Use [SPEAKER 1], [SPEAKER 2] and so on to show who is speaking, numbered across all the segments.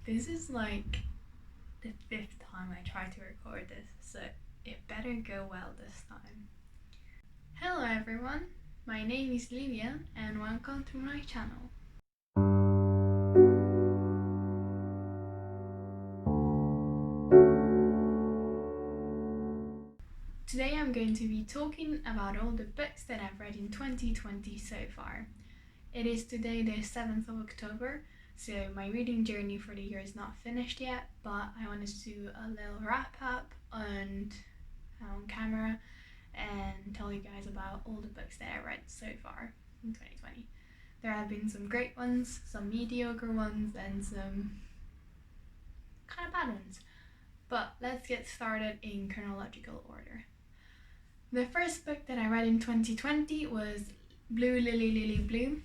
[SPEAKER 1] This is like the 5th time I try to record this, so it better go well this time. Hello everyone, my name is Livia and welcome to my channel. Today I'm going to be talking about all the books that I've read in 2020 so far. It is today the 7th of October, so my reading journey for the year is not finished yet, but I wanted to do a little wrap up on camera and tell you guys about all the books that I read so far in 2020. There have been some great ones, some mediocre ones, and some kind of bad ones. But let's get started in chronological order. The first book that I read in 2020 was Blue Lily Lily Blue,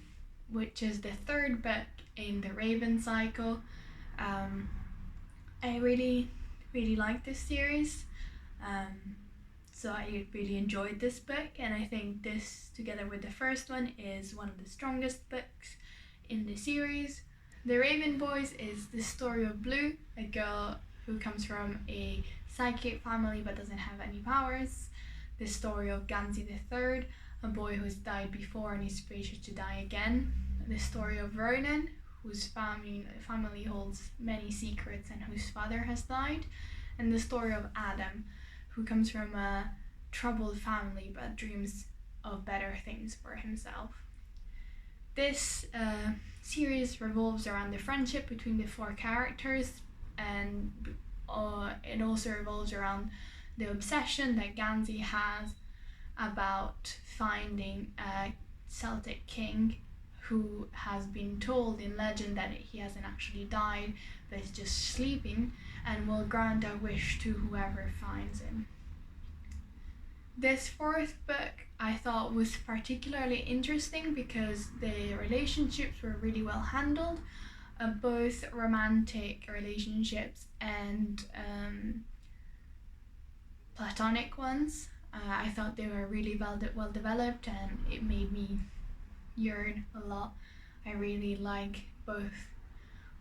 [SPEAKER 1] which is the 3rd book in the Raven cycle. I really liked this series, so I really enjoyed this book, and I think this, together with the first one, is one of the strongest books in the series. The Raven Boys is the story of Blue, a girl who comes from a psychic family but doesn't have any powers. The story of Ganzi III, a boy who's died before and is fated to die again. The story of Ronan, whose family holds many secrets and whose father has died. And the story of Adam, who comes from a troubled family but dreams of better things for himself. This series revolves around the friendship between the 4 characters, and it also revolves around the obsession that Ganzi has about finding a Celtic king who has been told in legend that he hasn't actually died but is just sleeping and will grant a wish to whoever finds him. This 4th book I thought was particularly interesting because the relationships were really well handled, both romantic relationships and platonic ones. I thought they were really well developed, and it made me yearn a lot. I really like both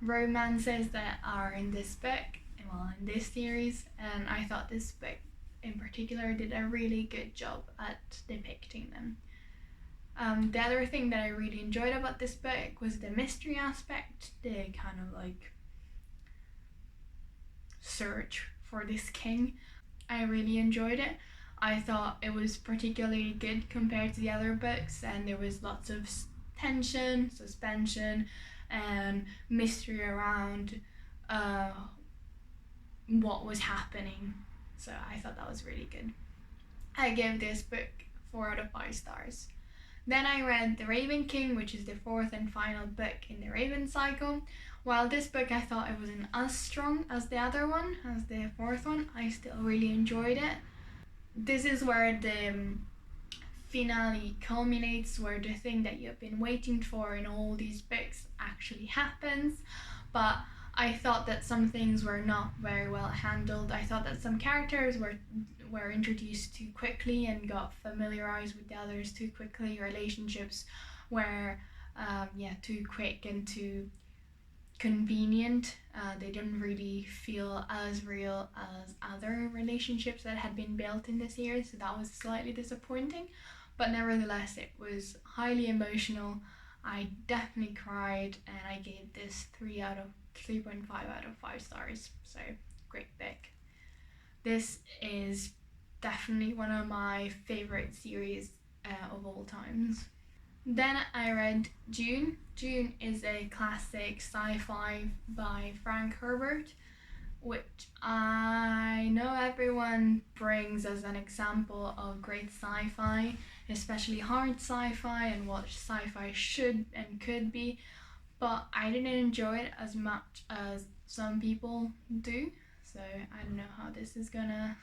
[SPEAKER 1] romances that are in this book, in this series, and I thought this book in particular did a really good job at depicting them. The other thing that I really enjoyed about this book was the mystery aspect, the kind of like search for this king. I really enjoyed it. I thought it was particularly good compared to the other books, and there was lots of tension, suspension, and mystery around what was happening. So I thought that was really good. I gave this book 4 out of 5 stars. Then I read The Raven King, which is the 4th and final book in the Raven cycle. While this book I thought it wasn't as strong as the other one, as the 4th one, I still really enjoyed it. This is where the finale culminates, where the thing that you've been waiting for in all these books actually happens. But I thought that some things were not very well handled. I thought that some characters were introduced too quickly and got familiarized with the others too quickly. Relationships were too quick and too convenient. They didn't really feel as real as other relationships that had been built in the series, so that was slightly disappointing. But nevertheless, it was highly emotional. I definitely cried, and I gave this 3.5 out of 5 stars. So great book. This is definitely one of my favorite series of all times. Then I read Dune. Dune is a classic sci-fi by Frank Herbert, which I know everyone brings as an example of great sci-fi, especially hard sci-fi and what sci-fi should and could be, but I didn't enjoy it as much as some people do, so I don't know how this is gonna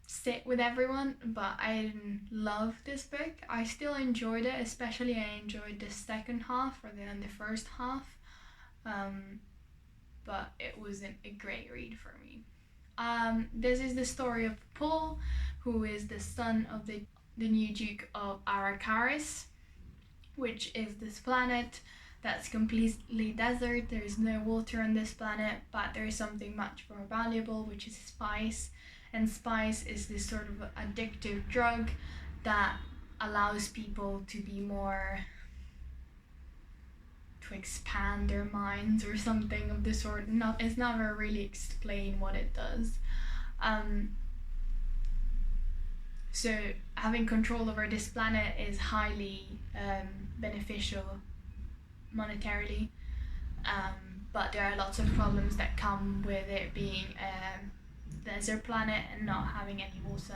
[SPEAKER 1] sit with everyone, but I didn't love this book. I still enjoyed it, especially I enjoyed the second half rather than the first half, but it wasn't a great read for me. This is the story of Paul, who is the son of the new Duke of Arakaris, which is this planet that's completely desert. There is no water on this planet, but there is something much more valuable, which is spice. And spice is this sort of addictive drug that allows people to be more, to expand their minds or something of the sort. It's never really explained what it does. So having control over this planet is highly beneficial monetarily, but there are lots of problems that come with it being a desert planet and not having any water.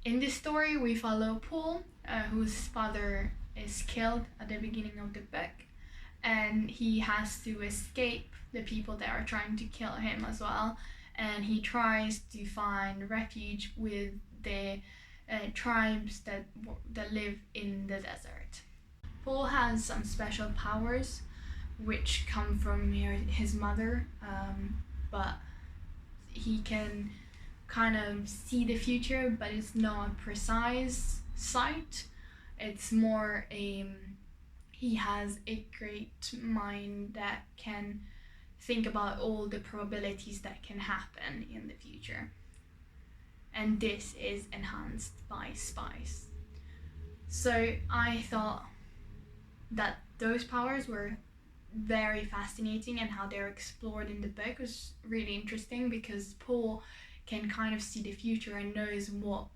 [SPEAKER 1] In this story we follow Paul, whose father is killed at the beginning of the book, and he has to escape the people that are trying to kill him as well, and he tries to find refuge with the tribes that live in the desert. Paul has some special powers which come from his mother, but he can kind of see the future, but it's not a precise sight. It's more he has a great mind that can think about all the probabilities that can happen in the future. And this is enhanced by spice. So I thought that those powers were very fascinating, and how they're explored in the book was really interesting, because Paul can kind of see the future and knows what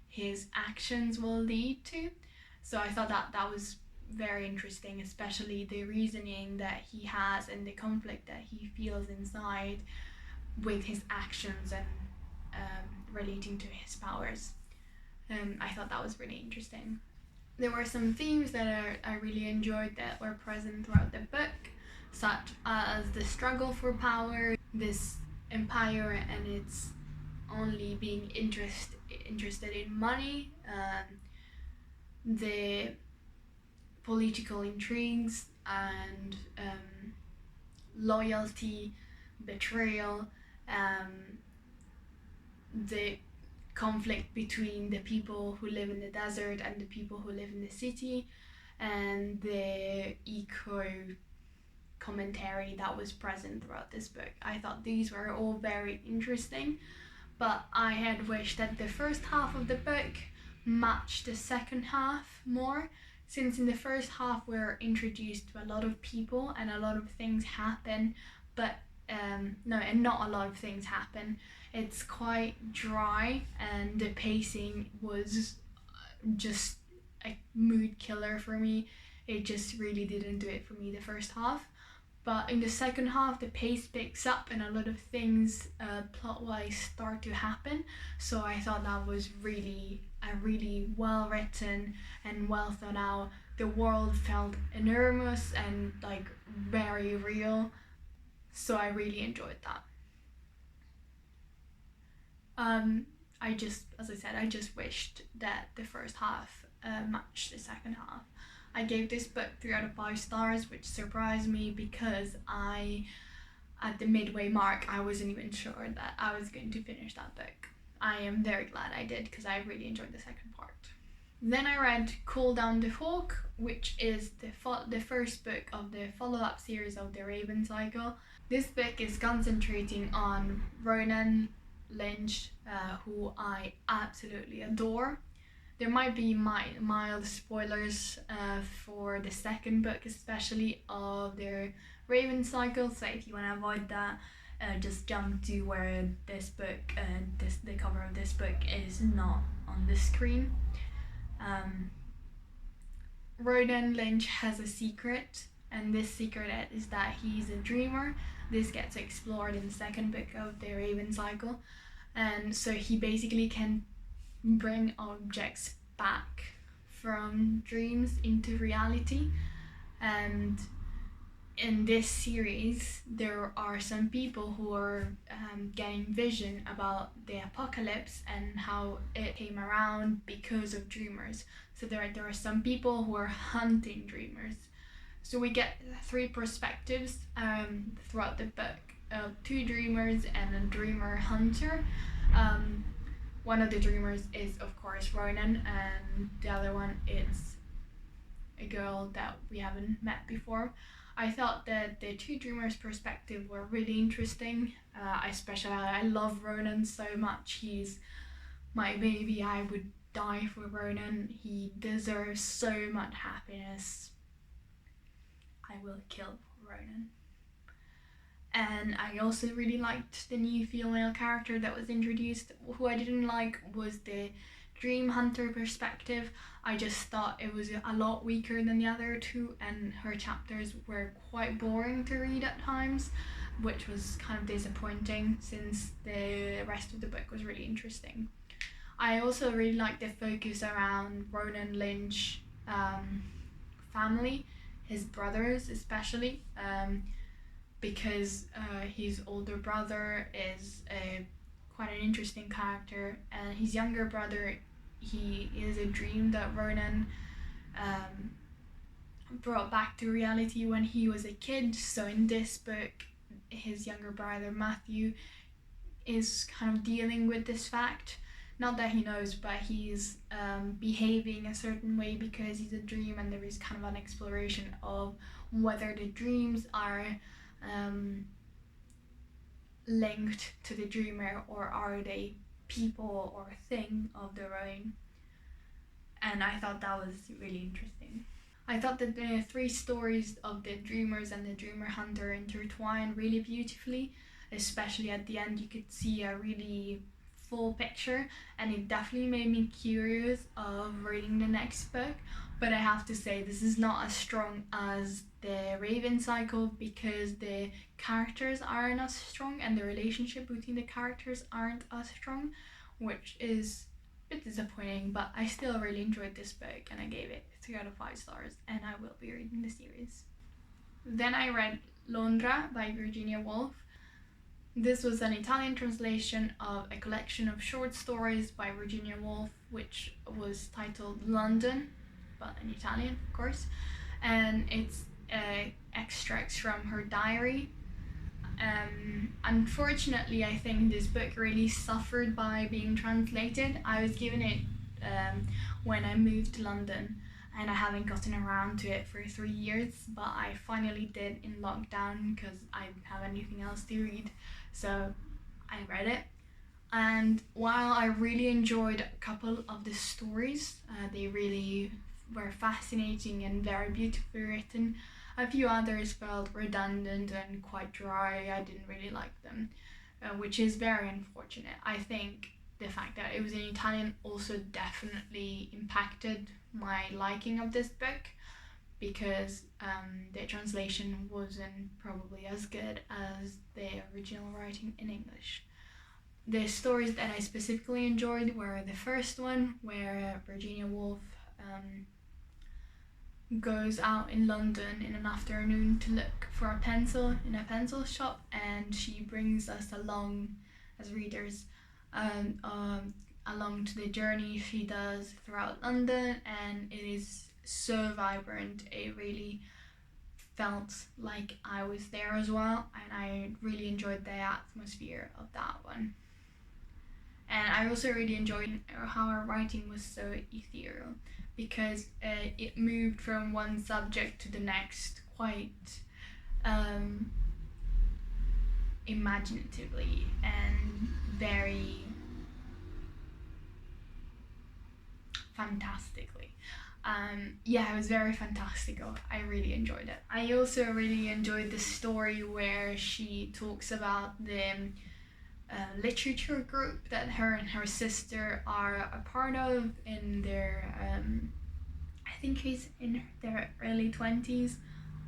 [SPEAKER 1] his actions will lead to. So I thought that was very interesting, especially the reasoning that he has and the conflict that he feels inside with his actions and relating to his powers. I thought that was really interesting. There were some themes that I really enjoyed that were present throughout the book, such as the struggle for power, this empire and its only being interested in money, the political intrigues and loyalty, betrayal, the conflict between the people who live in the desert and the people who live in the city, and the eco commentary that was present throughout this book. I thought these were all very interesting, but I had wished that the first half of the book matched the second half more, since in the first half we're introduced to a lot of people and a lot of things happen, but not a lot of things happen. It's quite dry, and the pacing was just a mood killer for me. It just really didn't do it for me the first half. But in the second half, the pace picks up and a lot of things plot-wise start to happen. So I thought that was really well written and well thought out. The world felt enormous and like very real. So I really enjoyed that. I just wished that the first half matched the second half. I gave this book 3 out of 5 stars, which surprised me because at the midway mark, I wasn't even sure that I was going to finish that book. I am very glad I did, because I really enjoyed the second part. Then I read Call Down the Hawk, which is the first book of the follow-up series of the Raven Cycle. This book is concentrating on Ronan Lynch, who I absolutely adore. There might be mild spoilers for the second book, especially of their Raven Cycle, so if you want to avoid that, just jump to where this book, the cover of this book is not on the screen. Ronan Lynch has a secret, and this secret is that he's a dreamer. This gets explored in the second book of the Raven Cycle, and so he basically can bring objects back from dreams into reality. And in this series there are some people who are getting vision about the apocalypse and how it came around because of dreamers. So there are some people who are hunting dreamers. So we get 3 perspectives throughout the book of 2 dreamers and a dreamer hunter. One of the dreamers is of course Ronan, and the other one is a girl that we haven't met before. I thought that the two dreamers' perspective were really interesting. I love Ronan so much. He's my baby. I would die for Ronan. He deserves so much happiness. I will kill Ronan. And I also really liked the new female character that was introduced. Who I didn't like was the dream hunter perspective. I just thought it was a lot weaker than the other two, and her chapters were quite boring to read at times, which was kind of disappointing since the rest of the book was really interesting. I also really liked the focus around Ronan Lynch family, his brothers especially, because his older brother is quite an interesting character, and his younger brother, he is a dream that Ronan brought back to reality when he was a kid. So in this book, his younger brother Matthew is kind of dealing with this fact. Not that he knows, but he's behaving a certain way because he's a dream, and there is kind of an exploration of whether the dreams are linked to the dreamer, or are they people or thing of their own. And I thought that was really interesting. I thought that the three stories of the dreamers and the dreamer hunter intertwined really beautifully, especially at the end. You could see a really full picture, and it definitely made me curious of reading the next book. But I have to say, this is not as strong as the Raven cycle because the characters aren't as strong and the relationship between the characters aren't as strong, which is a bit disappointing. But I still really enjoyed this book, and I gave it 3 out of 5 stars, and I will be reading the series. Then I read Londra by Virginia Woolf. This was an Italian translation of a collection of short stories by Virginia Woolf, which was titled London, but in Italian, of course, and it's extracts from her diary. Unfortunately, I think this book really suffered by being translated. I was given it when I moved to London, and I haven't gotten around to it for 3 years, but I finally did in lockdown because I didn't have anything else to read, so I read it. And while I really enjoyed a couple of the stories, they really were fascinating and very beautifully written, a few others felt redundant and quite dry. I didn't really like them, which is very unfortunate. I think the fact that it was in Italian also definitely impacted my liking of this book, because the translation wasn't probably as good as the original writing in English. The stories that I specifically enjoyed were the first one, where Virginia Woolf goes out in London in an afternoon to look for a pencil in a pencil shop, and she brings us along as readers along to the journey she does throughout London, and it is so vibrant. It really felt like I was there as well, and I really enjoyed the atmosphere of that one. And I also really enjoyed how her writing was so ethereal, because it moved from one subject to the next quite imaginatively and very fantastically. It was very fantastical. I really enjoyed it. I also really enjoyed the story where she talks about the literature group that her and her sister are a part of in their I think he's in their early 20s,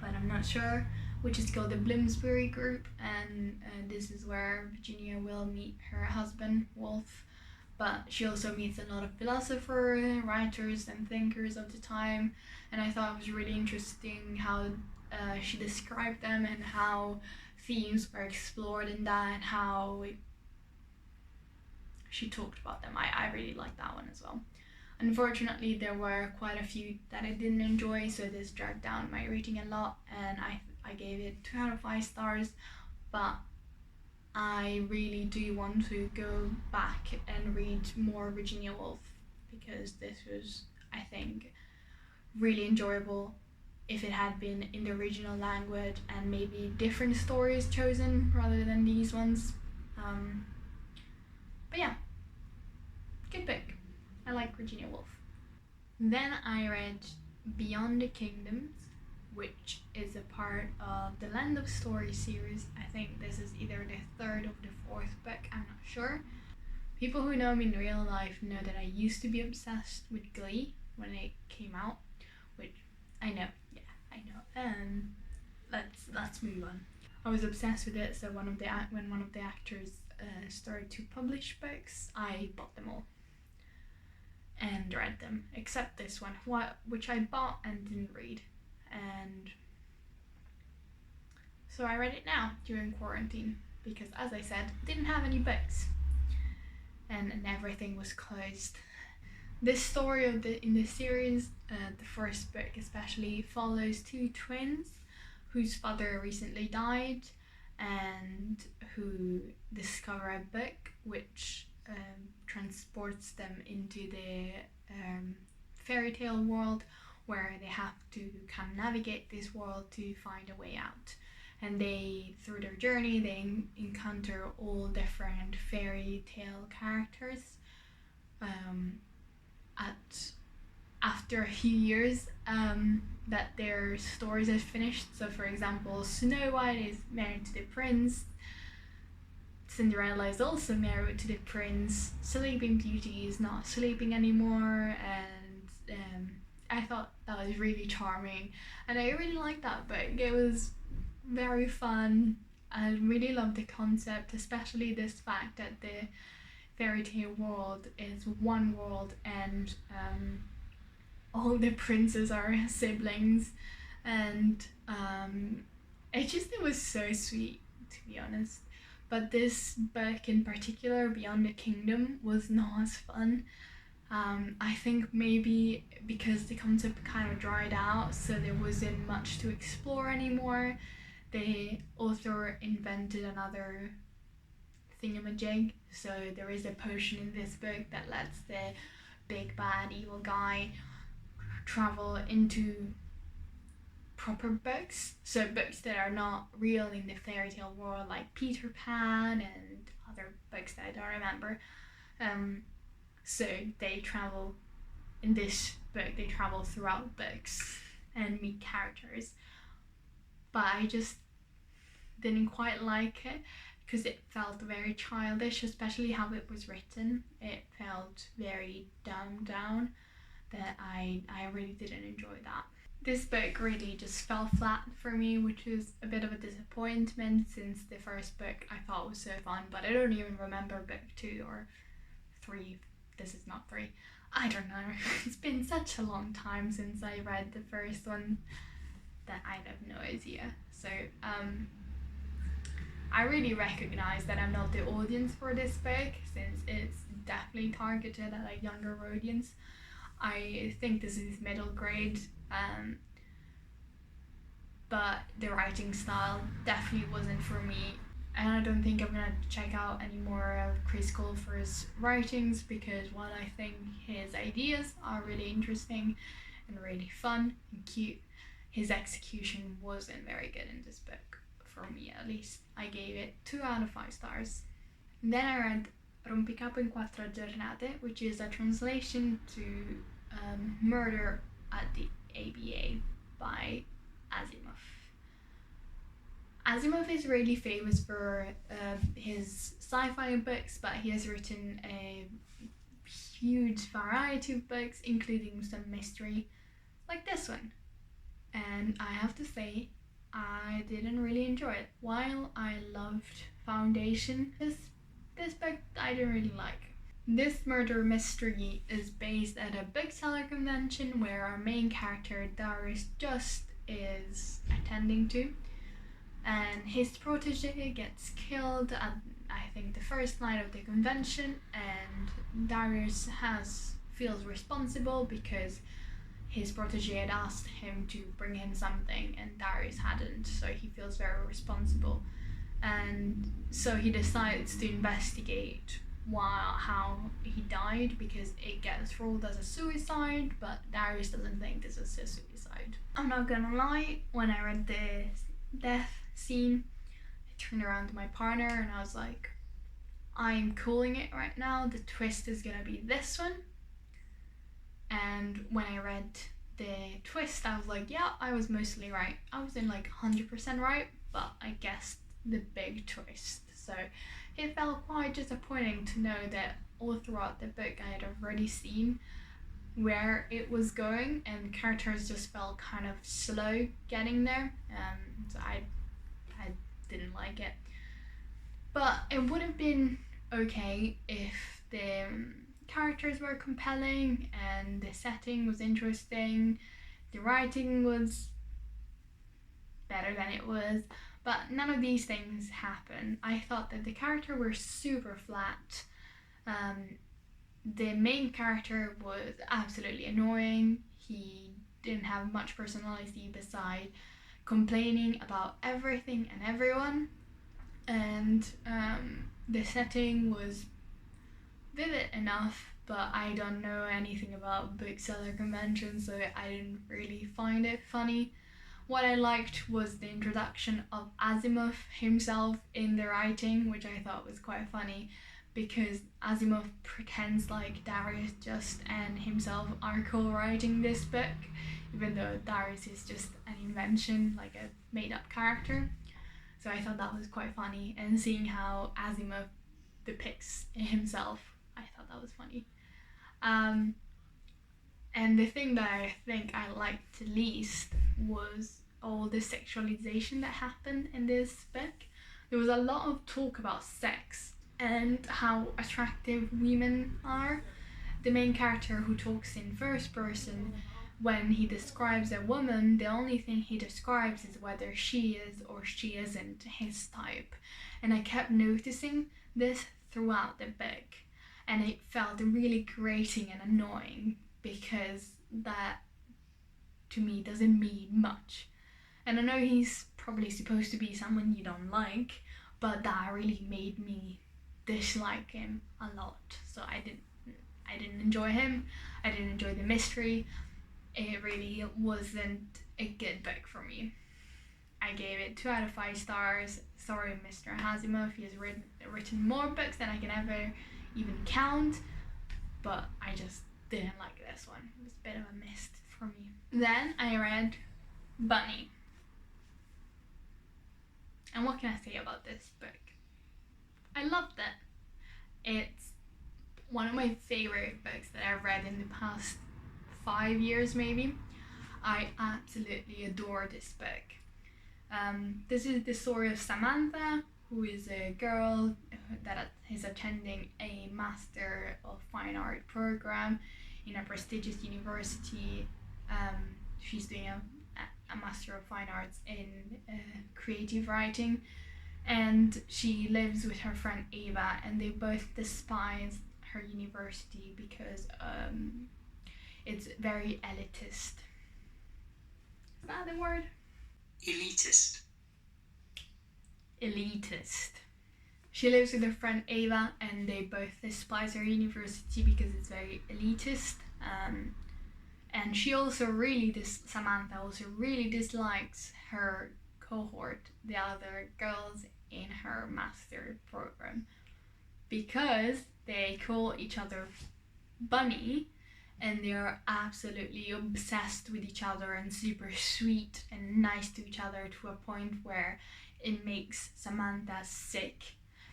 [SPEAKER 1] but I'm not sure, which is called the Bloomsbury group, and this is where Virginia will meet her husband Wolf, but she also meets a lot of philosophers, writers and thinkers of the time, and I thought it was really interesting how she described them and how themes were explored in that, and how she talked about them. I really liked that one as well. Unfortunately, there were quite a few that I didn't enjoy, so this dragged down my rating a lot, and I gave it 2 out of 5 stars, but I really do want to go back and read more Virginia Woolf, because this was, I think, really enjoyable if it had been in the original language and maybe different stories chosen rather than these ones. But yeah, good book. I like Virginia Woolf. Then I read Beyond the Kingdoms, which is a part of the Land of Stories series. I think this is either the third or the fourth book, I'm not sure. People who know me in real life know that I used to be obsessed with Glee when it came out, which I know, yeah, I know. Let's move on. I was obsessed with it, so when one of the actors started to publish books, I bought them all and read them, except this one, which I bought and didn't read. And so I read it now during quarantine because, as I said, didn't have any books and everything was closed. This story in the series, the first book especially, follows two twins whose father recently died and who discover a book which transports them into the fairy tale world, where they have to kind of navigate this world to find a way out. And they, through their journey, they encounter all different fairy tale characters. After a few years that their stories are finished. So for example, Snow White is married to the prince, Cinderella is also married to the prince, Sleeping Beauty is not sleeping anymore, and I thought that was really charming and I really liked that book. It was very fun. I really loved the concept, especially this fact that the fairy tale world is one world and all the princes are siblings, and it was so sweet, to be honest. But this book in particular, Beyond the Kingdom, was not as fun. I think maybe because the concept kind of dried out, so there wasn't much to explore anymore. The author invented another thingamajig, so there is a potion in this book that lets the big bad evil guy travel into proper books, so books that are not real in the fairy tale world, like Peter Pan and other books that I don't remember. So they travel in this book, they travel throughout books and meet characters, but I just didn't quite like it because it felt very childish, especially how it was written. It felt very dumbed down, that I really didn't enjoy that. This book really just fell flat for me, which is a bit of a disappointment since the first book I thought was so fun, but I don't even remember book 2 or 3. This is not 3. I don't know. It's been such a long time since I read the first one that I have no idea. So I really recognize that I'm not the audience for this book, since it's definitely targeted at a younger audience. I think this is middle grade, but the writing style definitely wasn't for me, and I don't think I'm gonna check out any more of Chris Colfer's writings, because while I think his ideas are really interesting and really fun and cute, his execution wasn't very good in this book, for me at least. I gave it 2 out of 5 stars. Then I read Rompicapo in quattro giornate, which is a translation to Murder at the ABA by Asimov. Asimov is really famous for his sci-fi books, but he has written a huge variety of books, including some mystery, like this one. And I have to say, I didn't really enjoy it. While I loved Foundation, this book I didn't really like. This murder mystery is based at a bookseller convention where our main character Darius just is attending to, and his protege gets killed at, I think, the first night of the convention, and Darius feels responsible because his protege had asked him to bring him something and Darius hadn't, so he feels very responsible, and so he decides to investigate how he died, because it gets ruled as a suicide, but Darius doesn't think this is a suicide. I'm not gonna lie, when I read the death scene, I turned around to my partner and I was like, I'm calling it right now, the twist is gonna be this one. And when I read the twist, I was like, yeah, I was mostly right. I wasn't like 100% right, but I guessed the big twist. So it felt quite disappointing to know that all throughout the book I had already seen where it was going, and characters just felt kind of slow getting there. So I didn't like it. But it would have been okay if the characters were compelling and the setting was interesting, the writing was better than it was, but none of these things happen. I thought that the characters were super flat. The main character was absolutely annoying. He didn't have much personality beside complaining about everything and everyone, and the setting was vivid enough, but I don't know anything about bookseller conventions, so I didn't really find it funny. What I liked was the introduction of Asimov himself in the writing, which I thought was quite funny, because Asimov pretends like Darius just and himself are co-writing this book, even though Darius is just an invention, like a made-up character. So I thought that was quite funny, and seeing how Asimov depicts himself, I thought that was funny. And the thing that I think I liked the least was all the sexualization that happened in this book. There was a lot of talk about sex and how attractive women are. The main character, who talks in first person, when he describes a woman, the only thing he describes is whether she is or she isn't his type. And I kept noticing this throughout the book, and it felt really grating and annoying, because that to me doesn't mean much. And I know he's probably supposed to be someone you don't like, but that really made me dislike him a lot. So I didn't enjoy him. I didn't enjoy the mystery. It really wasn't a good book for me. I gave it 2 out of 5 stars. Sorry, Mr. Asimov, he has written more books than I can ever even count, but I just didn't like this one. It was a bit of a miss for me. Then I read Bunny. And what can I say about this book? I loved it. It's one of my favorite books that I've read in the past 5 years maybe. I absolutely adore this book. This is the story of Samantha, who is a girl that is attending a Master of Fine Art program in a prestigious university. She's doing a Master of Fine Arts in creative writing, and she lives with her friend Ava, and they both despise her university because it's very elitist. Is that the word?
[SPEAKER 2] Elitist.
[SPEAKER 1] Elitist. She lives with her friend Ava, and they both despise her university because it's very elitist. And she also Samantha also really dislikes her cohort, the other girls in her master program, because they call each other Bunny, and they're absolutely obsessed with each other and super sweet and nice to each other, to a point where it makes Samantha sick,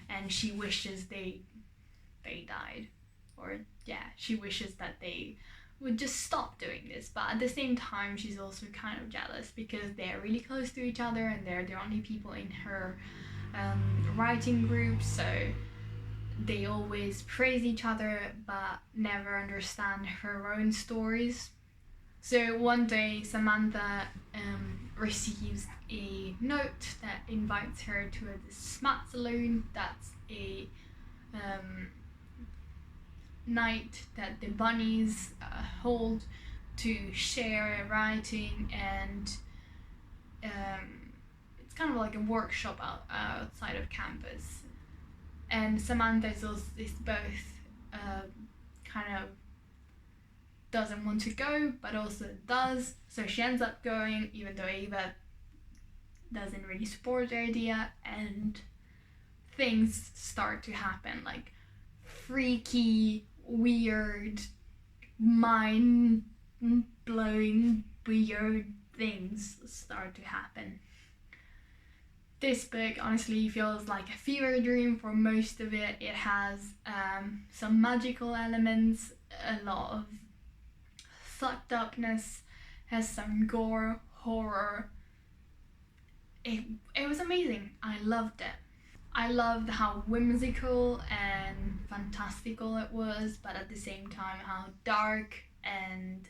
[SPEAKER 1] and she wishes they died. Or yeah, she wishes that they would just stop doing this. But at the same time, she's also kind of jealous because they're really close to each other and they're the only people in her writing group, so they always praise each other but never understand her own stories. So one day Samantha receives a note that invites her to a smut saloon. That's a night that the bunnies hold to share writing, and it's kind of like a workshop outside of campus. and Samantha is both kind of doesn't want to go but also does, so she ends up going even though Ava doesn't really support the idea, and things start to happen, like freaky, weird, mind-blowing, weird things start to happen. This book honestly feels like a fever dream for most of it. It has some magical elements, a lot of sucked upness, has some gore, horror. It was amazing. I loved it. I loved how whimsical and fantastical it was, but at the same time how dark and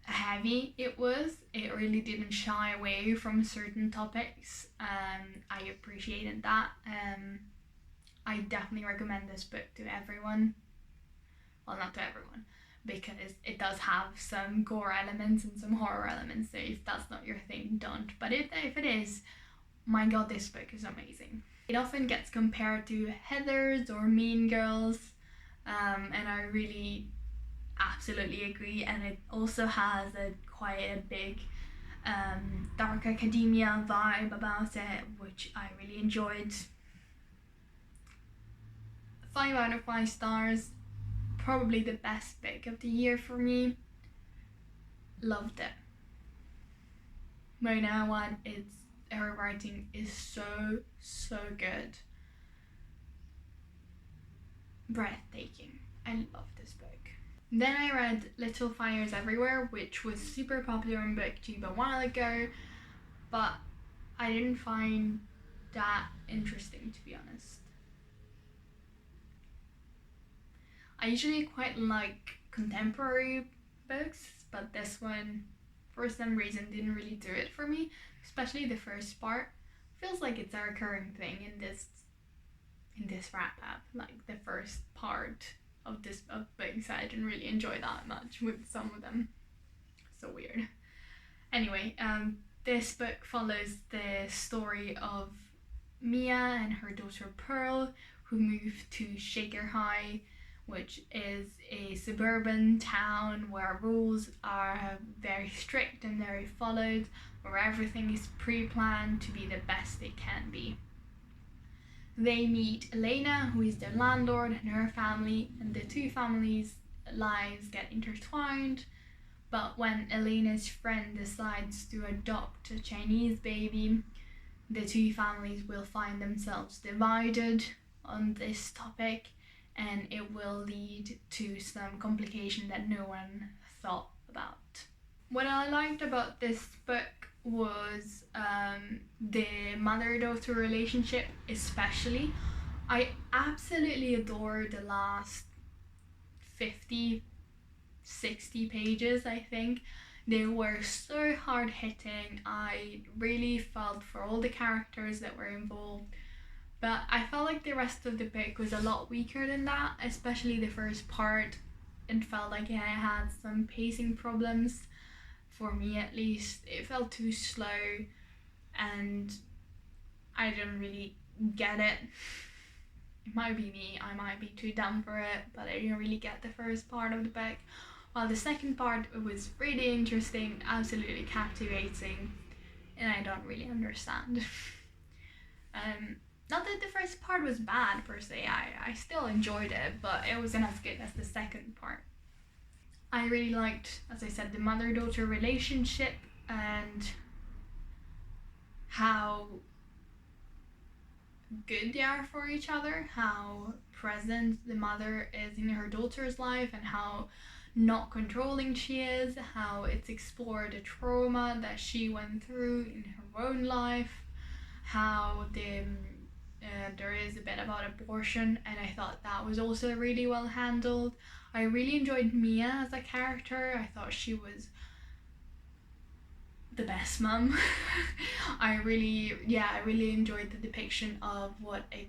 [SPEAKER 1] heavy it was. It really didn't shy away from certain topics. I appreciated that. I definitely recommend this book to everyone. Well, not to everyone, because it does have some gore elements and some horror elements, so if that's not your thing, don't. But if it is, my god, this book is amazing. It often gets compared to Heathers or Mean Girls, and I really absolutely agree, and it also has quite a big dark academia vibe about it, which I really enjoyed. 5 out of 5 stars. Probably the best book of the year for me. Loved it. Mona Awad, her writing is so good. Breathtaking. I love this book. Then I read Little Fires Everywhere, which was super popular on BookTube a while ago, but I didn't find that interesting, to be honest. I usually quite like contemporary books, but this one, for some reason, didn't really do it for me, especially the first part. Feels like it's a recurring thing in this wrap up, like the first part of books I didn't really enjoy that much with some of them. So weird. Anyway, this book follows the story of Mia and her daughter Pearl, who moved to Shaker High, which is a suburban town where rules are very strict and very followed, where everything is pre-planned to be the best it can be. They meet Elena, who is their landlord, and her family, and the two families' lives get intertwined. But when Elena's friend decides to adopt a Chinese baby, the two families will find themselves divided on this topic, and it will lead to some complication that no one thought about. What I liked about this book was the mother-daughter relationship, especially. I absolutely adore the last 50, 60 pages, I think. They were so hard-hitting. I really felt for all the characters that were involved. But I felt like the rest of the book was a lot weaker than that, especially the first part. It felt like it had some pacing problems, for me at least. It felt too slow and I didn't really get it. It might be me, I might be too dumb for it, but I didn't really get the first part of the book. While the second part was really interesting, absolutely captivating, and I don't really understand. Not that the first part was bad per se, I still enjoyed it, but it wasn't as good as the second part. I really liked, as I said, the mother-daughter relationship and how good they are for each other, how present the mother is in her daughter's life, and how not controlling she is, how it's explored the trauma that she went through in her own life, how there is a bit about abortion, and I thought that was also really well handled. I really enjoyed Mia as a character. I thought she was the best mum. I really enjoyed the depiction of what a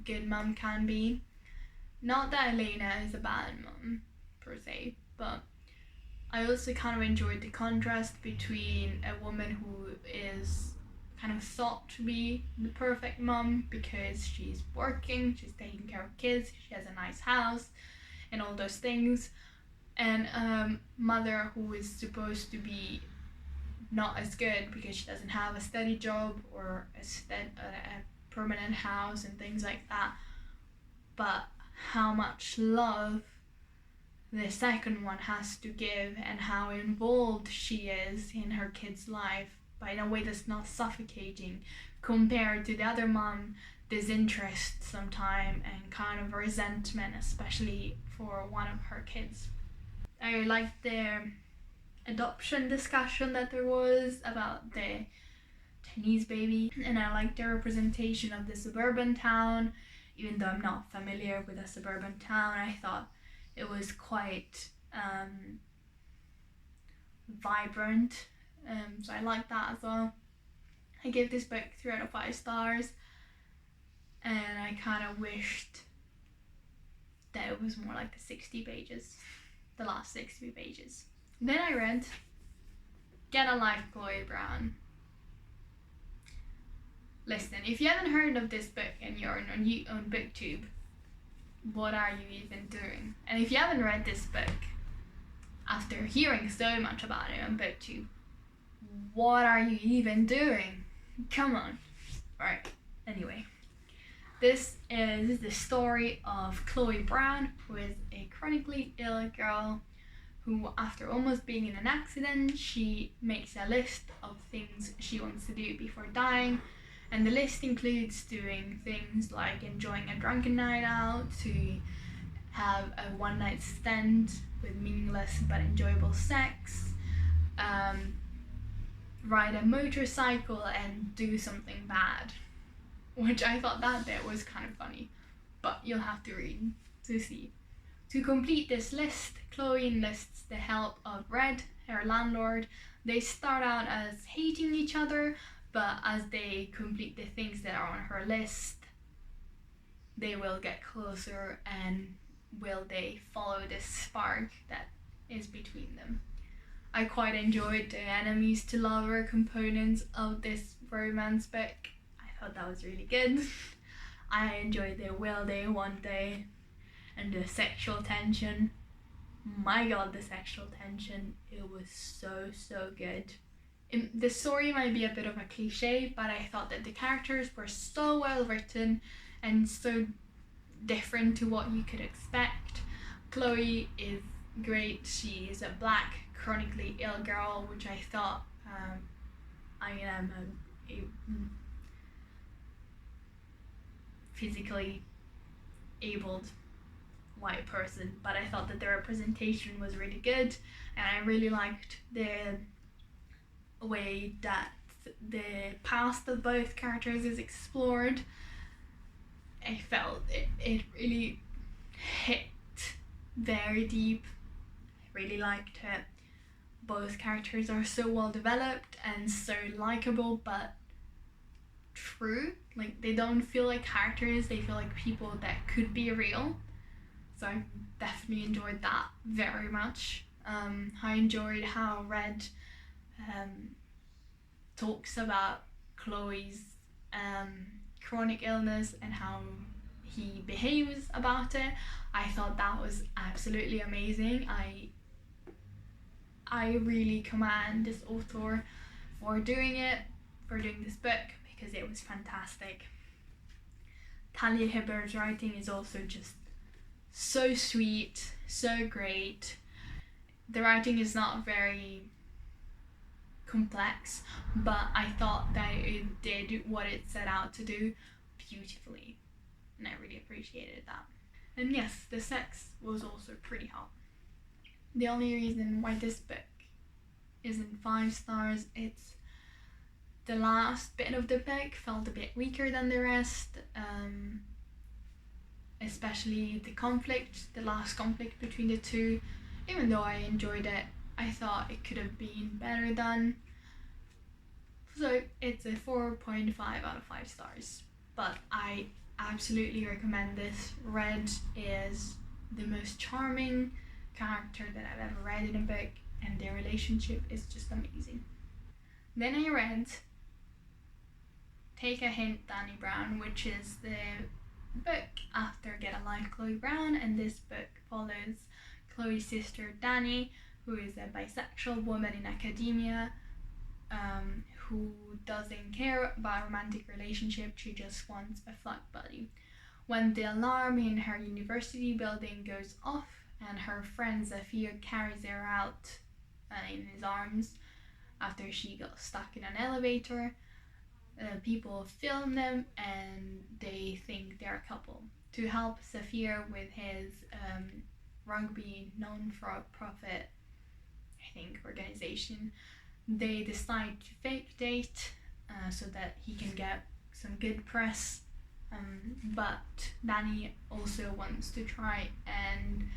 [SPEAKER 1] good mum can be. Not that Elena is a bad mum per se, but I also kind of enjoyed the contrast between a woman who is kind of thought to be the perfect mom because she's working, she's taking care of kids, she has a nice house, and all those things. And mother who is supposed to be not as good because she doesn't have a steady job or a permanent house and things like that. But how much love the second one has to give and how involved she is in her kid's life, but in a way that's not suffocating compared to the other mom, disinterest sometimes and kind of resentment, especially for one of her kids. I liked the adoption discussion that there was about the Chinese baby, and I liked the representation of the suburban town. Even though I'm not familiar with a suburban town, I thought it was quite vibrant, so I liked that as well. I gave this book 3 out of 5 stars, and I kind of wished that it was more like the 60 pages, the last 60 pages. Then I read Get a Life, Chloe Brown. Listen, if you haven't heard of this book and you're on BookTube, what are you even doing? And if you haven't read this book after hearing so much about it on BookTube, what are you even doing? Come on. Right, anyway. This is the story of Chloe Brown, who is a chronically ill girl who, after almost being in an accident, she makes a list of things she wants to do before dying. And the list includes doing things like enjoying a drunken night out, to have a one-night stand with meaningless but enjoyable sex, ride a motorcycle and do something bad. Which I thought that bit was kind of funny, but you'll have to read to see. To complete this list, Chloe enlists the help of Red, her landlord. They start out as hating each other, but as they complete the things that are on her list, they will get closer and will they follow this spark that is between them. I quite enjoyed the enemies to lover components of this romance book. I thought that was really good. I enjoyed the will they, won't they, and the sexual tension. My god, the sexual tension, it was so good. The story might be a bit of a cliche, but I thought that the characters were so well written and so different to what you could expect. Chloe is great. She is a black, chronically ill girl, which I thought I am a physically abled white person, but I thought that the representation was really good, and I really liked the way that the past of both characters is explored. I felt it really hit very deep. I really liked it. Both characters are so well developed and so likable, but true. Like, they don't feel like characters, they feel like people that could be real. So I definitely enjoyed that very much. I enjoyed how Red talks about Chloe's chronic illness and how he behaves about it. I thought that was absolutely amazing. I really commend this author for doing this book, because it was fantastic. Talia Hibbert's writing is also just so sweet, so great. The writing is not very complex, but I thought that it did what it set out to do beautifully, and I really appreciated that. And yes, the sex was also pretty hot. The only reason why this book isn't 5 stars, it's the last bit of the book felt a bit weaker than the rest, especially the last conflict between the two. Even though I enjoyed it, I thought it could have been better done. So it's a 4.5 out of 5 stars, but I absolutely recommend this. Red is the most charming character that I've ever read in a book, and their relationship is just amazing. Then I read take a hint, Dani Brown, which is the book after Get a Life, Chloe Brown, and this book follows Chloe's sister Dani, who is a bisexual woman in academia, who doesn't care about a romantic relationship. She just wants a fuck buddy. When the alarm in her university building goes off and her friend Zafir carries her out in his arms after she got stuck in an elevator, people film them and they think they're a couple. To help Zafir with his rugby non-profit, I think, organization, they decide to fake date so that he can get some good press. But Dani also wants to try and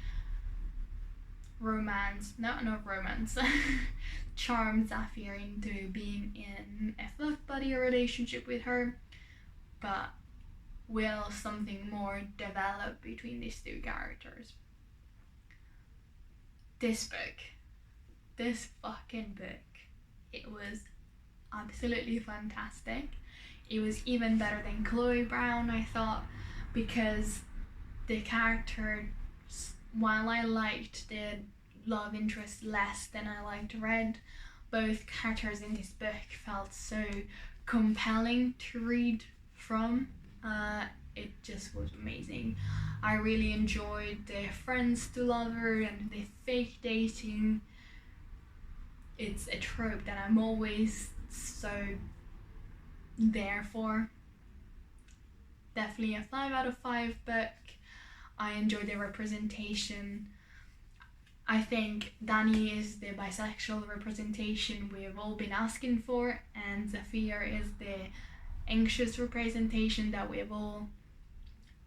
[SPEAKER 1] charm Zafir into being in a fuck buddy relationship with her. But will something more develop between these two characters? This fucking book, it was absolutely fantastic. It was even better than Chloe Brown, I thought, because the characters, while I liked the love interest less than I liked Red, both characters in this book felt so compelling to read from. It just was amazing. I really enjoyed the friends to lover and the fake dating. It's a trope that I'm always so there for. Definitely a 5 out of 5 book. I enjoy the representation. I think Dani is the bisexual representation we've all been asking for, and Zafir is the anxious representation that we've all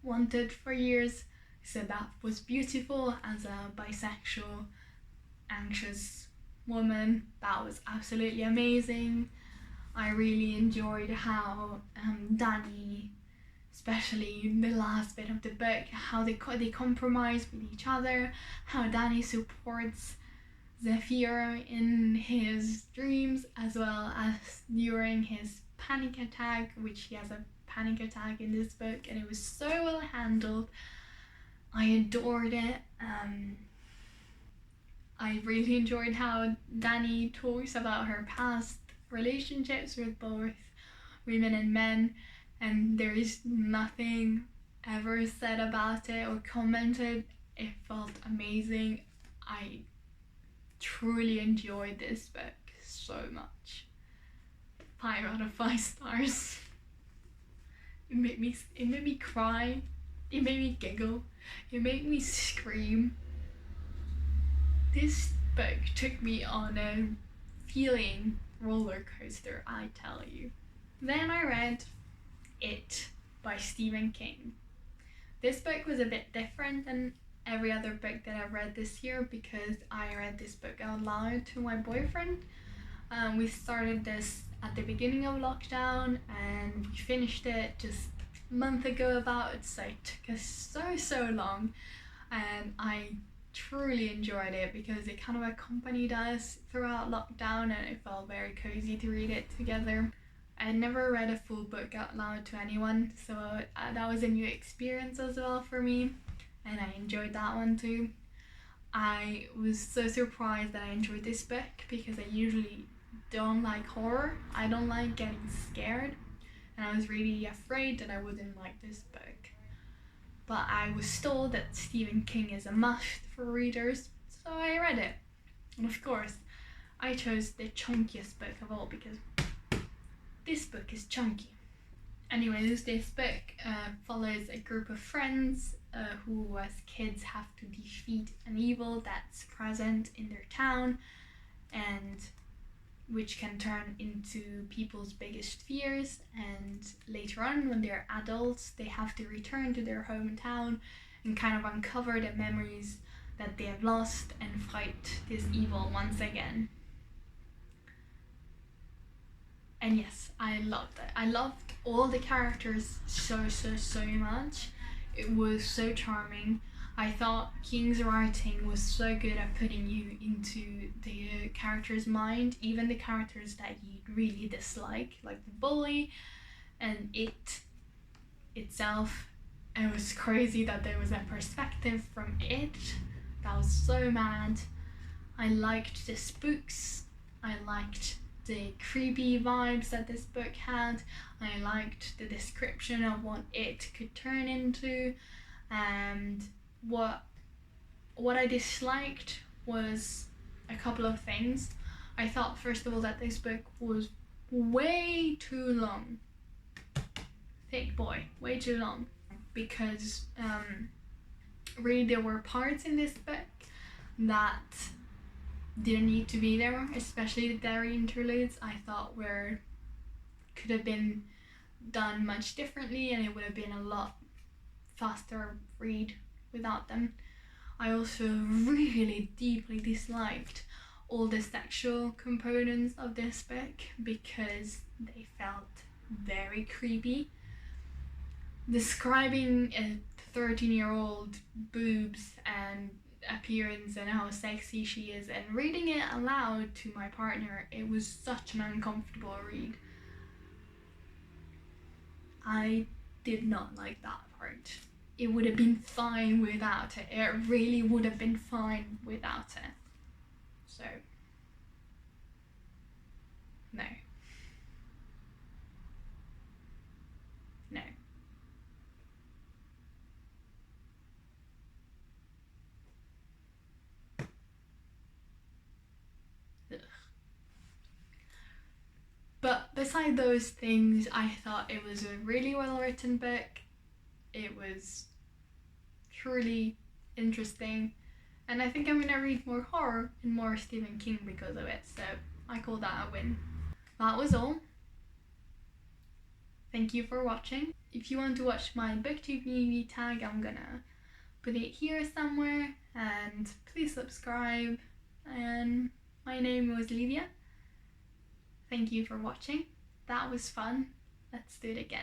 [SPEAKER 1] wanted for years. So that was beautiful as a bisexual, anxious woman. That was absolutely amazing. I really enjoyed how Dani, especially in the last bit of the book, how they compromise with each other, how Dani supports Zafir in his dreams as well as during his panic attack, which he has a panic attack in this book, and it was so well handled. I adored it. I really enjoyed how Dani talks about her past relationships with both women and men, and there is nothing ever said about it or commented. It felt amazing. I truly enjoyed this book so much. 5 out of 5 stars. It made me cry. It made me giggle. It made me scream. This book took me on a feeling roller coaster, I tell you. Then I read It by Stephen King. This book was a bit different than every other book that I've read this year because I read this book out loud to my boyfriend. We started this at the beginning of lockdown and we finished it just a month ago about, so it took us so long, and I truly enjoyed it because it kind of accompanied us throughout lockdown and it felt very cozy to read it together. I had never read a full book out loud to anyone, so that was a new experience as well for me, and I enjoyed that one too. I was so surprised that I enjoyed this book because I usually don't like horror. I don't like getting scared, and I was really afraid that I wouldn't like this book. But I was told that Stephen King is a must for readers, so I read it. And of course, I chose the chunkiest book of all because this book is chunky. Anyways, this book follows a group of friends who as kids have to defeat an evil that's present in their town and which can turn into people's biggest fears, and later on when they're adults they have to return to their hometown and kind of uncover the memories that they have lost and fight this evil once again. And yes, I loved it. I loved all the characters so much. It was so charming. I thought King's writing was so good at putting you into the character's mind, even the characters that you really dislike, like the bully and it itself. It was crazy that there was a perspective from it. That was so mad. I liked the spooks. I liked the creepy vibes that this book had. I liked the description of what it could turn into. And what I disliked was a couple of things. I thought, first of all, that this book was way too long. Thick boy, way too long. Because really there were parts in this book that didn't need to be there, especially the dairy interludes. I thought could have been done much differently, and it would have been a lot faster read without them. I also really deeply disliked all the sexual components of this book because they felt very creepy. Describing a 13-year-old boobs and appearance and how sexy she is, and reading it aloud to my partner, it was such an uncomfortable read. I did not like that part. It would have been fine without it. It really would have been fine without it. So, no. No. But beside those things, I thought it was a really well written book. It was truly interesting, and I think I'm gonna read more horror and more Stephen King because of it, so I call that a win. That was all. Thank you for watching. If you want to watch my booktube movie tag, I'm gonna put it here somewhere, and please subscribe. And my name was Livia. Thank you for watching. That was fun. Let's do it again.